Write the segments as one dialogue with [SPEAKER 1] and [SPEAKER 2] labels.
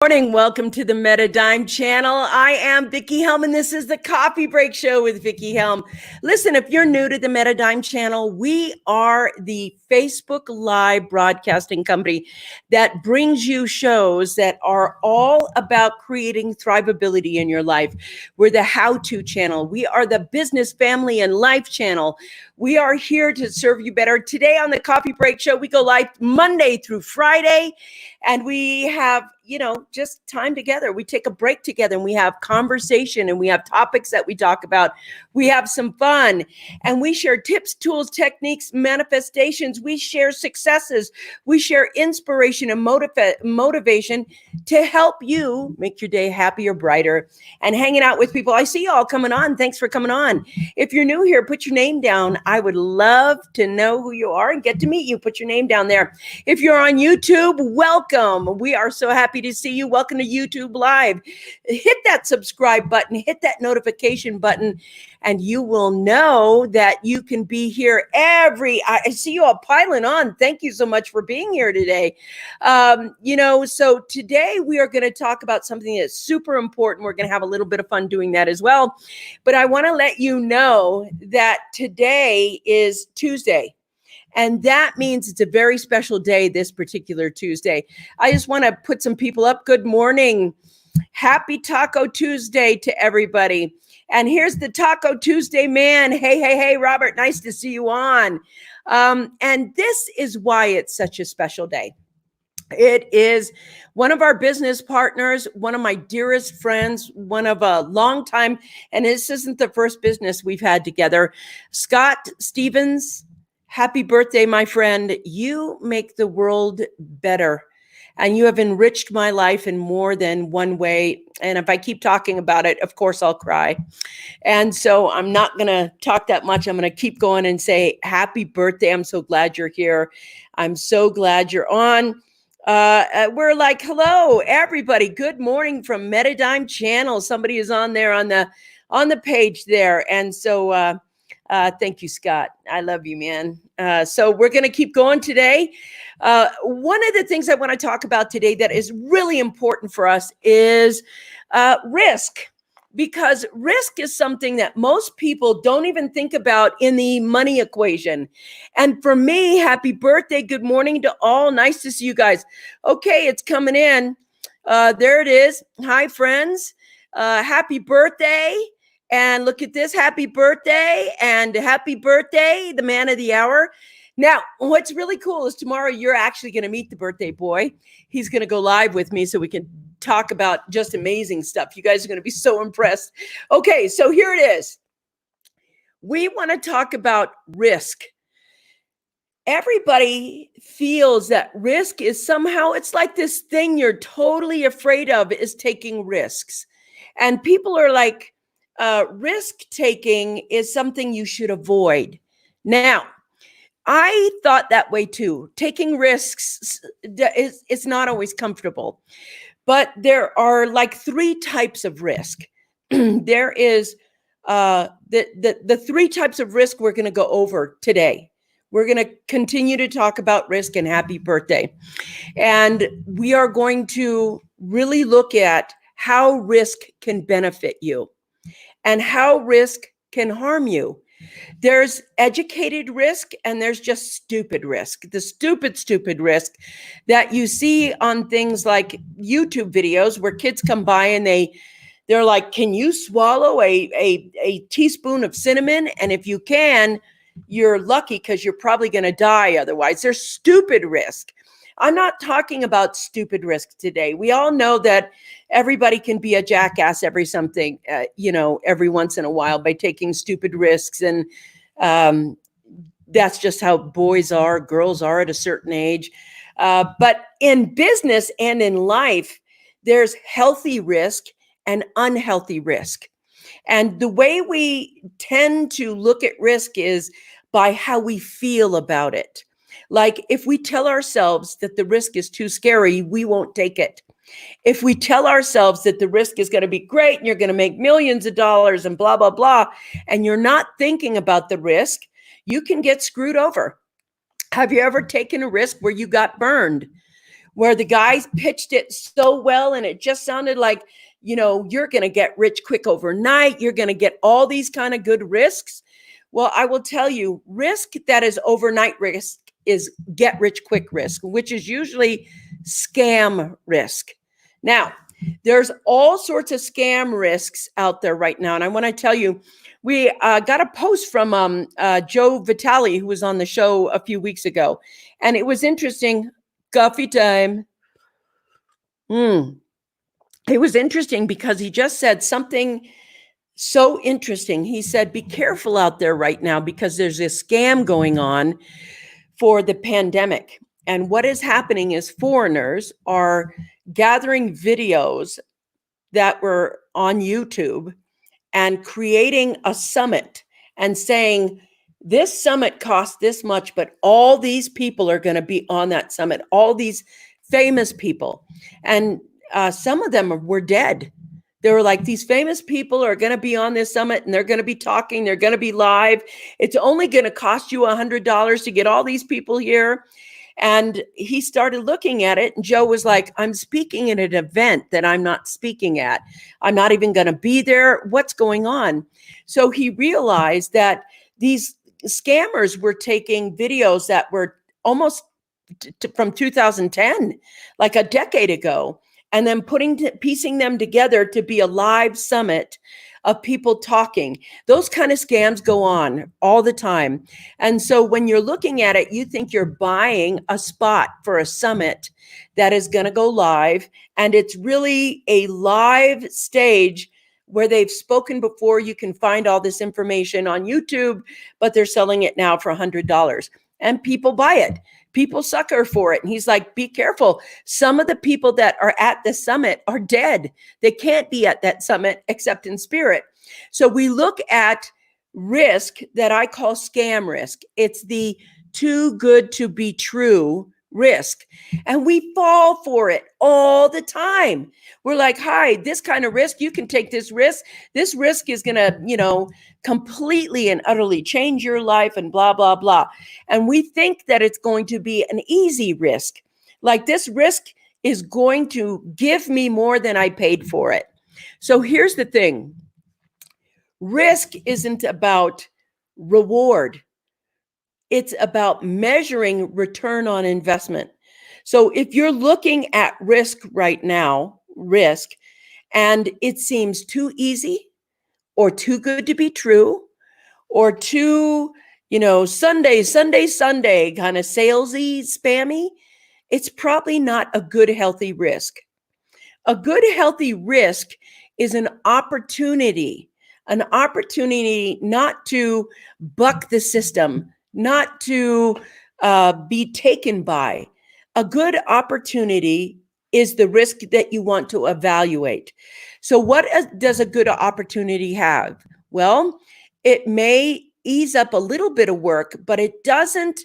[SPEAKER 1] Morning. Welcome to the Metadime channel. I am Vickie Helm, and this is the Coffee Break Show with Vickie Helm. Listen, if you're new to the Metadime channel, we are the Facebook Live broadcasting company that brings you shows that are all about creating thrivability in your life. We're the how-to channel. We are the business, family, and life channel. We are here to serve you better. Today on the Coffee Break Show, we go live Monday through Friday, and we have just time together. We take a break together and we have conversation and we have topics that we talk about. We have some fun and we share tips, tools, techniques, manifestations. We share successes. We share inspiration and motivation to help you make your day happier, brighter, and hanging out with people. I see you all coming on. Thanks for coming on. If you're new here, put your name down. I would love to know who you are and get to meet you. Put your name down there. If you're on YouTube, welcome. We are so happy to see you. Welcome to YouTube Live. Hit that subscribe button, hit that notification button, and you will know that you can be here I see you all piling on. Thank you so much for being here today. So today we are going to talk about something that's super important. We're going to have a little bit of fun doing that as well. But I want to let you know that today is Tuesday. And that means it's a very special day, this particular Tuesday. I just want to put some people up. Good morning. Happy Taco Tuesday to everybody. And here's the Taco Tuesday man. Hey, Robert, nice to see you on. And this is why it's such a special day. It is one of our business partners, one of my dearest friends, one of a long time, and this isn't the first business we've had together, Scott Stevens. Happy birthday, my friend. You make the world better, and you have enriched my life in more than one way. And if I keep talking about it, of course, I'll cry. And so I'm not going to talk that much. I'm going to keep going and say happy birthday. I'm so glad you're here. I'm so glad you're on. We're like, hello, everybody. Good morning from Metadime channel. Somebody is on there on the page there. And so thank you, Scott. I love you, man. So we're going to keep going today. One of the things I want to talk about today that is really important for us is risk, because risk is something that most people don't even think about in the money equation. And for me, happy birthday. Good morning to all. Nice to see you guys. Okay, it's coming in. There it is. Hi, friends. Happy birthday. And look at this, happy birthday, and happy birthday, the man of the hour. Now, what's really cool is tomorrow you're actually going to meet the birthday boy. He's going to go live with me so we can talk about just amazing stuff. You guys are going to be so impressed. Okay, so here it is. We want to talk about risk. Everybody feels that risk is somehow, it's like this thing you're totally afraid of is taking risks. And people are like, risk taking is something you should avoid. Now, I thought that way too. Taking risks is not always comfortable, but there are like three types of risk. There is the three types of risk we're going to go over today. We're going to continue to talk about risk, and happy birthday. And we are going to really look at how risk can benefit you and how risk can harm you. There's educated risk and there's just stupid risk. The stupid risk that you see on things like YouTube videos where kids come by and they're like, can you swallow a teaspoon of cinnamon? And if you can, you're lucky because you're probably going to die otherwise. There's stupid risk. I'm not talking about stupid risk today. We all know that everybody can be a jackass every once in a while by taking stupid risks. And that's just how boys are, girls are at a certain age. But in business and in life, there's healthy risk and unhealthy risk. And the way we tend to look at risk is by how we feel about it. Like if we tell ourselves that the risk is too scary, we won't take it. If we tell ourselves that the risk is going to be great and you're going to make millions of dollars and blah, blah, blah, and you're not thinking about the risk, you can get screwed over. Have you ever taken a risk where you got burned? where the guys pitched it so well and it just sounded like, you're going to get rich quick overnight. You're going to get all these kind of good risks. Well, I will tell you, risk that is overnight risk is get rich quick risk, which is usually scam risk. Now, there's all sorts of scam risks out there right now. And I want to tell you, we got a post from Joe Vitale, who was on the show a few weeks ago. And it was interesting. Coffee time. It was interesting because he just said something so interesting. He said, be careful out there right now because there's a scam going on for the pandemic. And what is happening is foreigners are gathering videos that were on YouTube and creating a summit and saying, this summit costs this much, but all these people are going to be on that summit, all these famous people. And some of them were dead. They were like, these famous people are going to be on this summit and they're going to be talking. They're going to be live. It's only going to cost you $100 to get all these people here. And he started looking at it. And Joe was like, I'm speaking at an event that I'm not speaking at. I'm not even going to be there. What's going on? So he realized that these scammers were taking videos that were almost from 2010, like a decade ago, and then piecing them together to be a live summit of people talking. Those kind of scams go on all the time. And so when you're looking at it, you think you're buying a spot for a summit that is going to go live. And it's really a live stage where they've spoken before. You can find all this information on YouTube, but they're selling it now for $100 and people buy it. People sucker for it. And he's like, be careful. Some of the people that are at the summit are dead. They can't be at that summit except in spirit. So we look at risk that I call scam risk. It's the too good to be true risk. And we fall for it all the time. We're like, hi, this kind of risk, you can take this risk. This risk is going to, completely and utterly change your life and blah, blah, blah. And we think that it's going to be an easy risk. Like this risk is going to give me more than I paid for it. So here's the thing. Risk isn't about reward. It's about measuring return on investment. So if you're looking at risk right now, and it seems too easy or too good to be true or too, Sunday kind of salesy, spammy, it's probably not a good, healthy risk. A good, healthy risk is an opportunity not to buck the system, not to be taken by. A good opportunity is the risk that you want to evaluate. So what does a good opportunity have? Well, it may ease up a little bit of work, but it doesn't.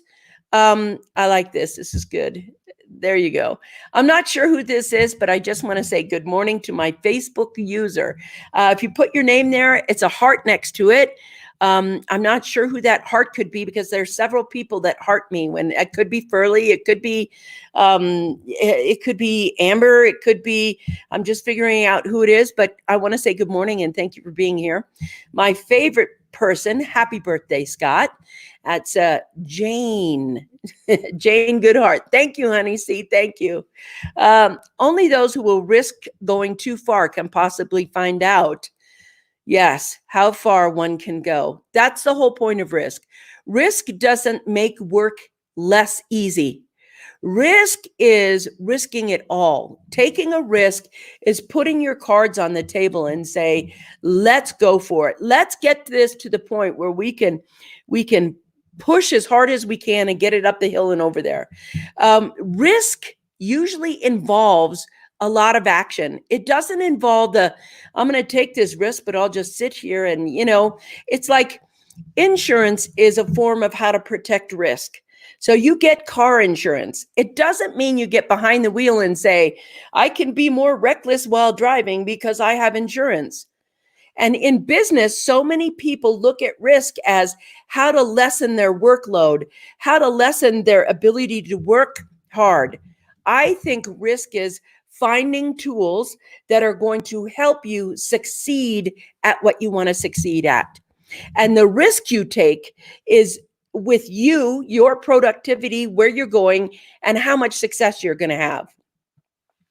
[SPEAKER 1] I like this. This is good. There you go. I'm not sure who this is, but I just want to say good morning to my Facebook user. If you put your name there, it's a heart next to it. I'm not sure who that heart could be because there's several people that heart me. When it could be Furley, it could be Amber, it could be. I'm just figuring out who it is, but I want to say good morning and thank you for being here. My favorite person, happy birthday, Scott. That's Jane. Jane Goodhart. Thank you, honey. See, thank you. Only those who will risk going too far can possibly find out. Yes, how far one can go. That's the whole point of risk. Risk doesn't make work less easy. Risk is risking it all. Taking a risk is putting your cards on the table and say, let's go for it. Let's get this to the point where we can push as hard as we can and get it up the hill and over there. Risk usually involves a lot of action. It doesn't involve I'm going to take this risk, but I'll just sit here and, it's like insurance is a form of how to protect risk. So you get car insurance. It doesn't mean you get behind the wheel and say, I can be more reckless while driving because I have insurance. And in business, so many people look at risk as how to lessen their workload, how to lessen their ability to work hard. I think risk is finding tools that are going to help you succeed at what you want to succeed at. And the risk you take is with you, your productivity, where you're going, and how much success you're going to have.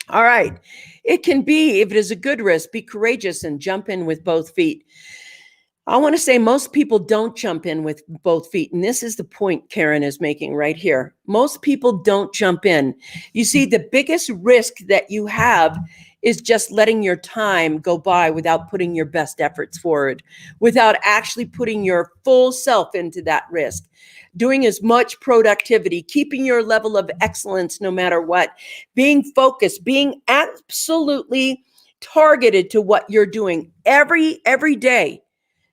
[SPEAKER 1] All right. It can be, if it is a good risk, be courageous and jump in with both feet. I want to say most people don't jump in with both feet. And this is the point Karen is making right here. Most people don't jump in. You see, the biggest risk that you have is just letting your time go by without putting your best efforts forward, without actually putting your full self into that risk, doing as much productivity, keeping your level of excellence no matter what, being focused, being absolutely targeted to what you're doing every day.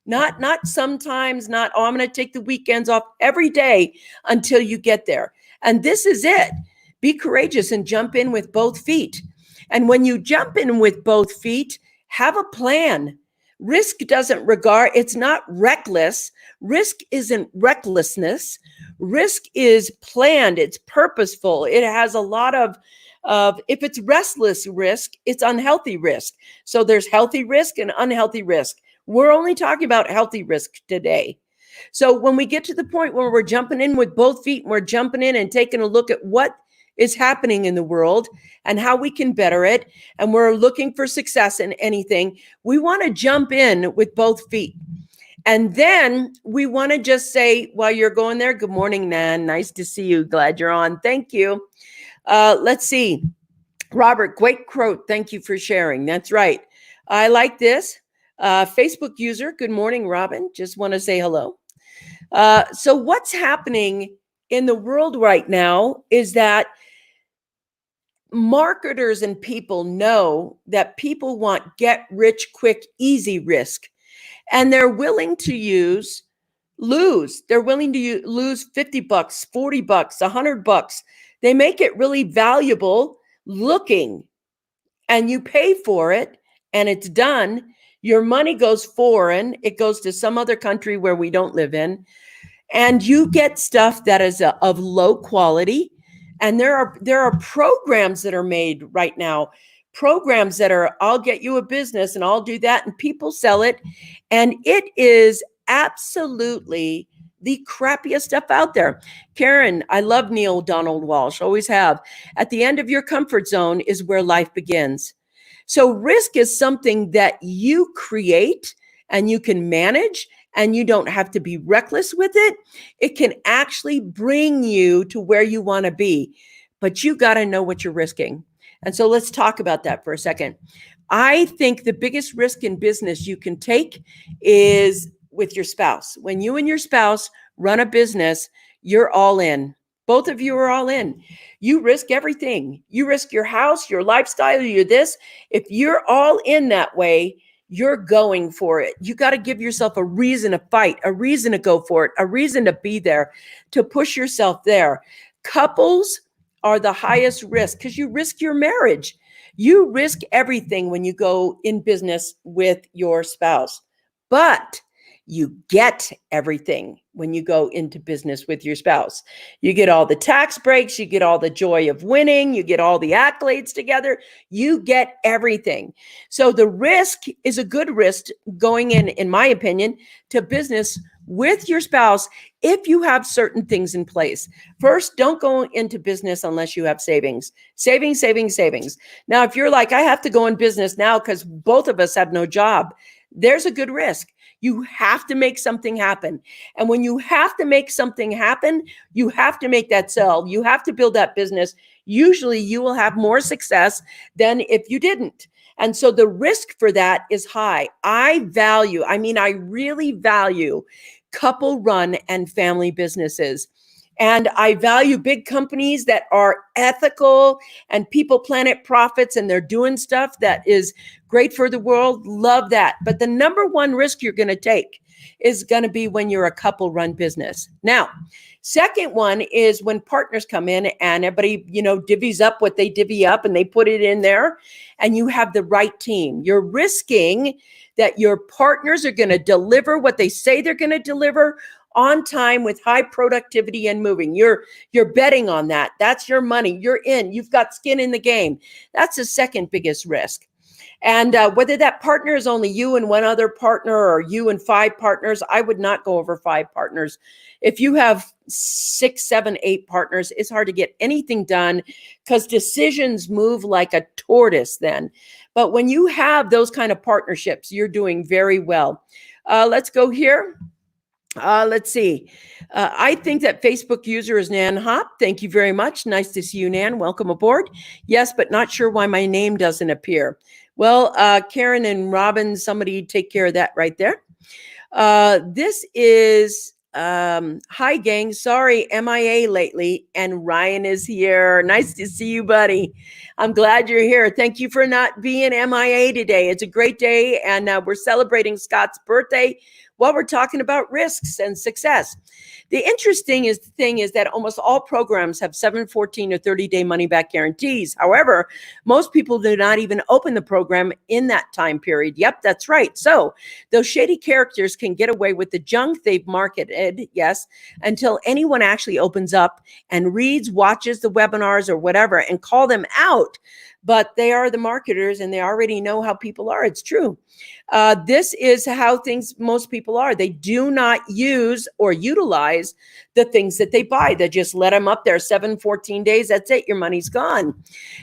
[SPEAKER 1] Not sometimes, not, oh, I'm going to take the weekends off, every day until you get there. And this is it. Be courageous and jump in with both feet. And when you jump in with both feet, have a plan. Risk doesn't regard, it's not reckless. Risk isn't recklessness. Risk is planned. It's purposeful. It has a lot of, if it's restless risk, it's unhealthy risk. So there's healthy risk and unhealthy risk. We're only talking about healthy risk today. So when we get to the point where we're jumping in with both feet, and we're jumping in and taking a look at what is happening in the world and how we can better it, and we're looking for success in anything, we want to jump in with both feet. And then we want to just say, while you're going there, good morning, Nan. Nice to see you. Glad you're on. Thank you. Let's see. Robert, great quote. Thank you for sharing. That's right. I like this. Facebook user, good morning, Robin. Just want to say hello. So what's happening in the world right now is that marketers and people know that people want get rich quick, easy risk. And they're willing to lose. They're willing to lose $50, $40, $100. They make it really valuable looking, and you pay for it, and it's done. Your money goes foreign. It goes to some other country where we don't live in. And you get stuff that is of low quality. And there are programs that are made right now, programs that are, I'll get you a business and I'll do that. And people sell it. And it is absolutely the crappiest stuff out there. Karen, I love Neil Donald Walsh, always have. At the end of your comfort zone is where life begins. So risk is something that you create and you can manage, and you don't have to be reckless with it. It can actually bring you to where you want to be, but you got to know what you're risking. And so let's talk about that for a second. I think the biggest risk in business you can take is with your spouse. When you and your spouse run a business, you're all in. Both of you are all in. You risk everything. You risk your house, your lifestyle, your this. If you're all in that way, you're going for it. You got to give yourself a reason to fight, a reason to go for it, a reason to be there, to push yourself there. Couples are the highest risk because you risk your marriage. You risk everything when you go in business with your spouse. But you get everything when you go into business with your spouse. You get all the tax breaks, you get all the joy of winning, you get all the accolades together, you get everything. So the risk is a good risk going in my opinion, to business with your spouse if you have certain things in place. First, don't go into business unless you have savings. Savings. Now, if you're like, I have to go in business now because both of us have no job, there's a good risk. You have to make something happen. And when you have to make something happen, you have to make that sell. You have to build that business. Usually you will have more success than if you didn't. And so the risk for that is high. I really value couple run and family businesses. And I value big companies that are ethical and people, planet, profits, and they're doing stuff that is great for the world. Love that. But the number one risk you're going to take is going to be when you're a couple run business. Now, second one is when partners come in and everybody, divvies up what they divvy up and they put it in there and you have the right team. You're risking that your partners are going to deliver what they say they're going to deliver on time with high productivity and moving. You're betting on that. That's your money. You're in. You've got skin in the game. That's the second biggest risk. And whether that partner is only you and one other partner or you and 5 partners, I would not go over 5 partners. If you have 6, 7, 8 partners, it's hard to get anything done because decisions move like a tortoise then. But when you have those kind of partnerships, you're doing very well. Let's go here. Let's see. I think that Facebook user is Nan Hop. Thank you very much. Nice to see you, Nan. Welcome aboard. Yes, but not sure why my name doesn't appear. Well, Karen and Robin, somebody take care of that right there. This is, hi gang, sorry, MIA lately, and Ryan is here. Nice to see you, buddy. I'm glad you're here. Thank you for not being MIA today. It's a great day, and we're celebrating Scott's birthday while we're talking about risks and success. The interesting thing is that almost all programs have 7, 14, or 30-day money-back guarantees. However, most people do not even open the program in that time period. Yep, that's right. So those shady characters can get away with the junk they've marketed, yes, until anyone actually opens up and reads, watches the webinars or whatever and call them out. But they are the marketers and they already know how people are. It's true. This is how most people are. They do not use or utilize the things that they buy. They just let them up there 7, 14 days. That's it. Your money's gone.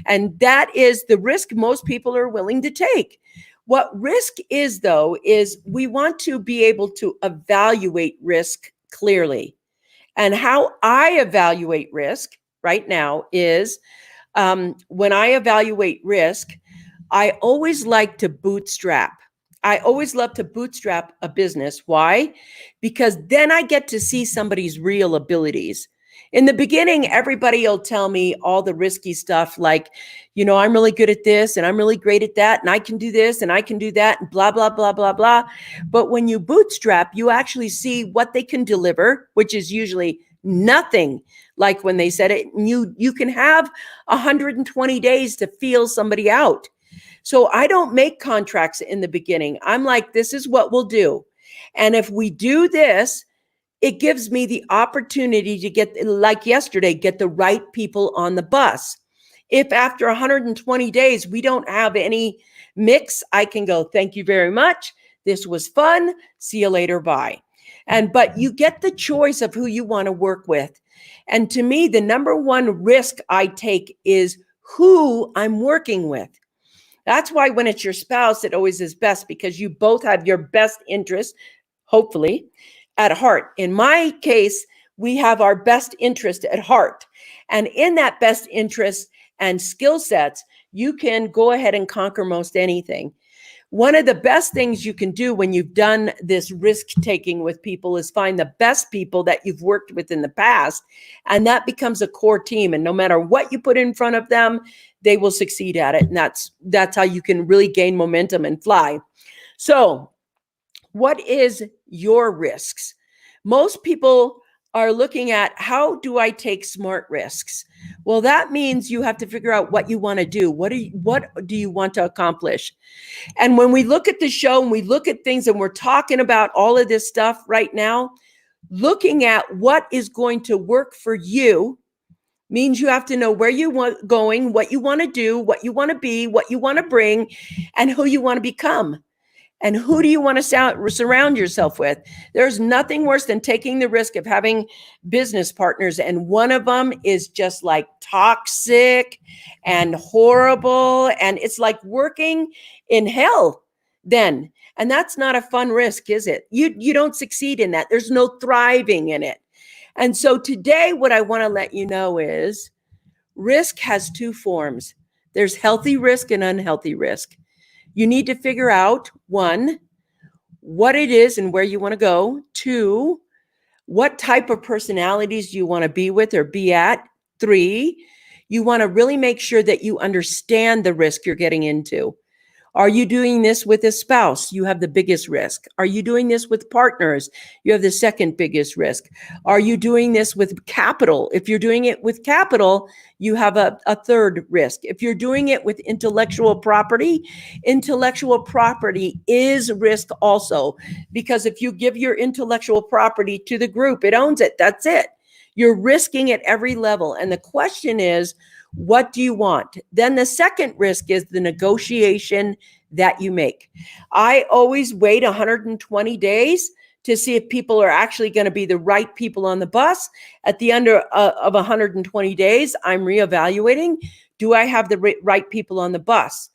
[SPEAKER 1] And that is the risk most people are willing to take. What risk is, though, is we want to be able to evaluate risk clearly. And how I evaluate risk right now is when I evaluate risk, I always like to bootstrap. I always love to bootstrap a business. Why? Because then I get to see somebody's real abilities. In the beginning, everybody will tell me all the risky stuff like, I'm really good at this and I'm really great at that and I can do this and I can do that and blah, blah, blah, blah, blah. But when you bootstrap, you actually see what they can deliver, which is usually nothing like when they said it. You can have 120 days to feel somebody out. So I don't make contracts in the beginning. I'm like, this is what we'll do. And if we do this, it gives me the opportunity to get, like yesterday, get the right people on the bus. If after 120 days, we don't have any mix, I can go, thank you very much. This was fun. See you later. Bye. But you get the choice of who you want to work with. And to me, the number one risk I take is who I'm working with. That's why when it's your spouse, it always is best because you both have your best interest, hopefully, at heart. In my case, we have our best interest at heart. And in that best interest and skill sets, you can go ahead and conquer most anything. One of the best things you can do when you've done this risk taking with people is find the best people that you've worked with in the past. And that becomes a core team. And no matter what you put in front of them, they will succeed at it. And that's how you can really gain momentum and fly. So what is your risks? Most people are looking at, how do I take smart risks? Well, that means you have to figure out what you want to do. What do you want to accomplish? And when we look at the show and we look at things and we're talking about all of this stuff right now, looking at what is going to work for you means you have to know where you want going, what you want to do, what you want to be, what you want to bring, and who you want to become. And who do you want to surround yourself with? There's nothing worse than taking the risk of having business partners. And one of them is just like toxic and horrible. And it's like working in hell then. And that's not a fun risk, is it? You don't succeed in that. There's no thriving in it. And so today, what I want to let you know is risk has 2 forms. There's healthy risk and unhealthy risk. You need to figure out, 1, what it is and where you want to go. 2, what type of personalities you want to be with or be at. 3, you want to really make sure that you understand the risk you're getting into. Are you doing this with a spouse? You have the biggest risk. Are you doing this with partners? You have the second biggest risk. Are you doing this with capital? If you're doing it with capital, you have a third risk. If you're doing it with intellectual property is risk also, because if you give your intellectual property to the group, it owns it. That's it. You're risking at every level. And the question is, what do you want? Then the second risk is the negotiation that you make. I always wait 120 days to see if people are actually going to be the right people on the bus. At the end of 120 days, I'm reevaluating. Do I have the right people on the bus?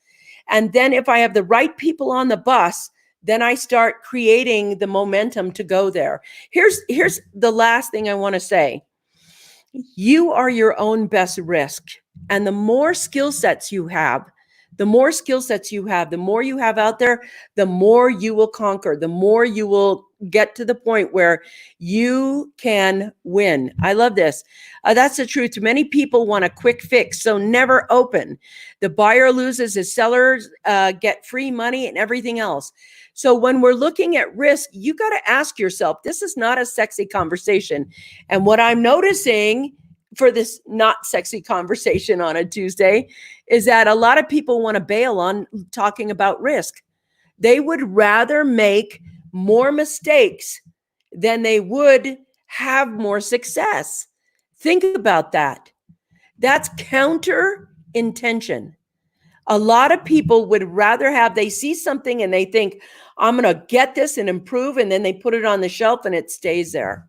[SPEAKER 1] And then if I have the right people on the bus, then I start creating the momentum to go there. Here's the last thing I want to say. You are your own best risk. And the more skill sets you have, the more you have out there, the more you will conquer, the more you will get to the point where you can win. I love this. That's the truth. Many people want a quick fix, so never open. The buyer loses, the sellers get free money and everything else. So when we're looking at risk, you got to ask yourself, this is not a sexy conversation. And what I'm noticing for this not sexy conversation on a Tuesday is that a lot of people want to bail on talking about risk. They would rather make more mistakes than they would have more success. Think about that. That's counter intention. A lot of people would rather they see something and they think, I'm going to get this and improve, and then they put it on the shelf and it stays there.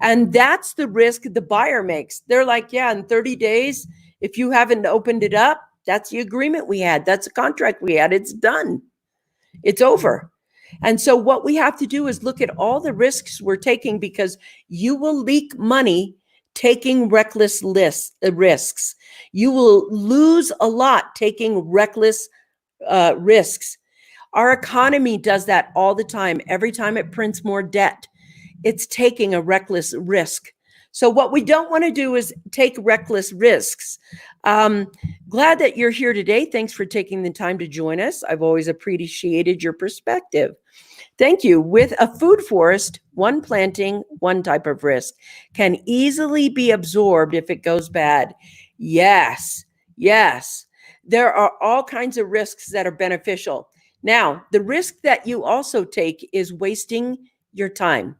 [SPEAKER 1] And that's the risk the buyer makes. They're like, yeah, in 30 days, if you haven't opened it up, that's the agreement we had. That's the contract we had. It's done. It's over. And so what we have to do is look at all the risks we're taking, because you will leak money taking reckless risks. You will lose a lot taking reckless risks. Our economy does that all the time. Every time it prints more debt, it's taking a reckless risk. So what we don't want to do is take reckless risks. Glad that you're here today. Thanks for taking the time to join us. I've always appreciated your perspective. Thank you. With a food forest, one planting, one type of risk can easily be absorbed if it goes bad. Yes. There are all kinds of risks that are beneficial. Now, the risk that you also take is wasting your time.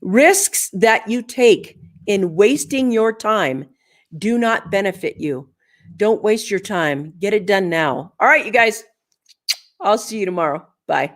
[SPEAKER 1] Risks that you take in wasting your time do not benefit you. Don't waste your time. Get it done now. All right, you guys. I'll see you tomorrow. Bye.